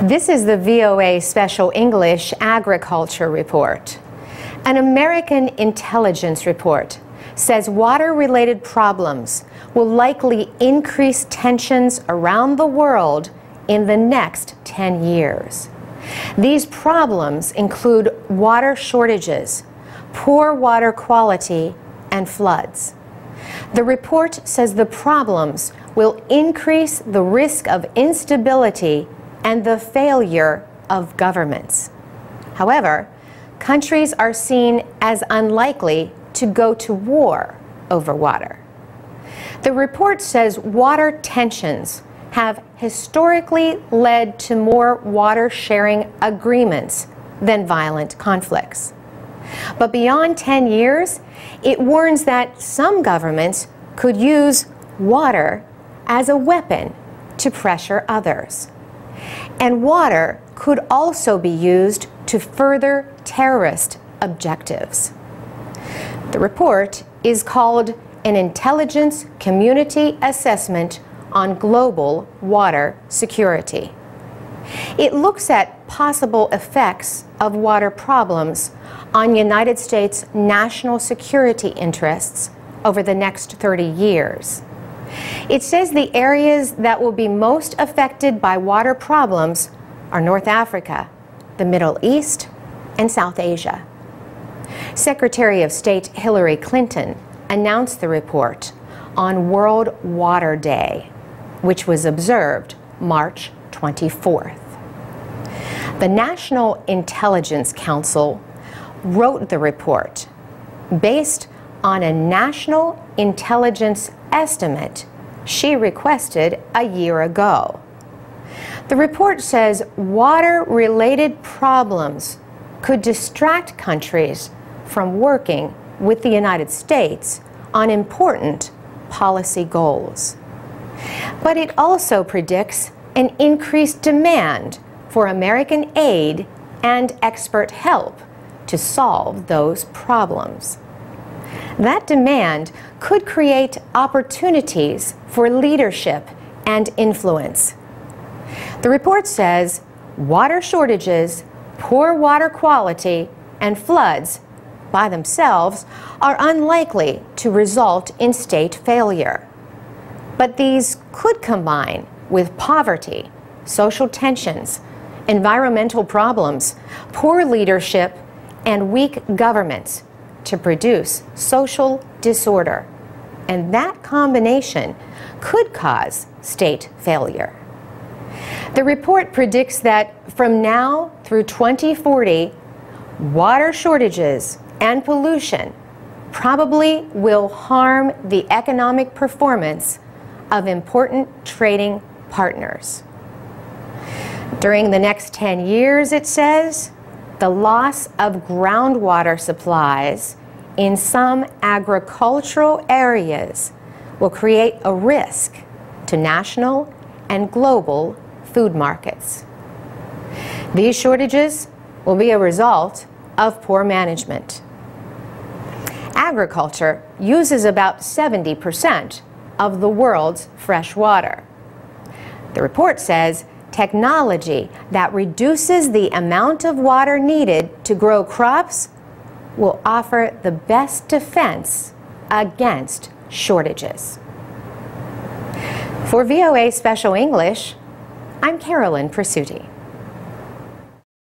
This is the VOA Special English Agriculture Report. An American intelligence report says water-related problems will likely increase tensions around the world in the next 10 years. These problems include water shortages, poor water quality, and floods. The report says the problems will increase the risk of instability and the failure of governments. However, countries are seen as unlikely to go to war over water. The report says water tensions have historically led to more water-sharing agreements than violent conflicts. But beyond 10 years, it warns that some governments could use water as a weapon to pressure others. And water could also be used to further terrorist objectives. The report is called an Intelligence Community Assessment on Global Water Security. It looks at possible effects of water problems on United States national security interests over the next 30 years. It says the areas that will be most affected by water problems are North Africa, the Middle East, and South Asia. Secretary of State Hillary Clinton announced the report on World Water Day, which was observed March 24th. The National Intelligence Council wrote the report based on a national intelligence estimate she requested a year ago. The report says water-related problems could distract countries from working with the United States on important policy goals. But it also predicts an increased demand for American aid and expert help to solve those problems. That demand could create opportunities for leadership and influence. The report says water shortages, poor water quality, and floods by themselves are unlikely to result in state failure. But these could combine with poverty, social tensions, environmental problems, poor leadership, and weak governments to produce social disorder. And that combination could cause state failure. The report predicts that from now through 2040, water shortages and pollution probably will harm the economic performance of important trading partners. During the next 10 years, it says, the loss of groundwater supplies in some agricultural areas will create a risk to national and global food markets. These shortages will be a result of poor management. Agriculture uses about 70% of the world's fresh water. The report says technology that reduces the amount of water needed to grow crops will offer the best defense against shortages. For VOA Special English, I'm Carolyn Presutti.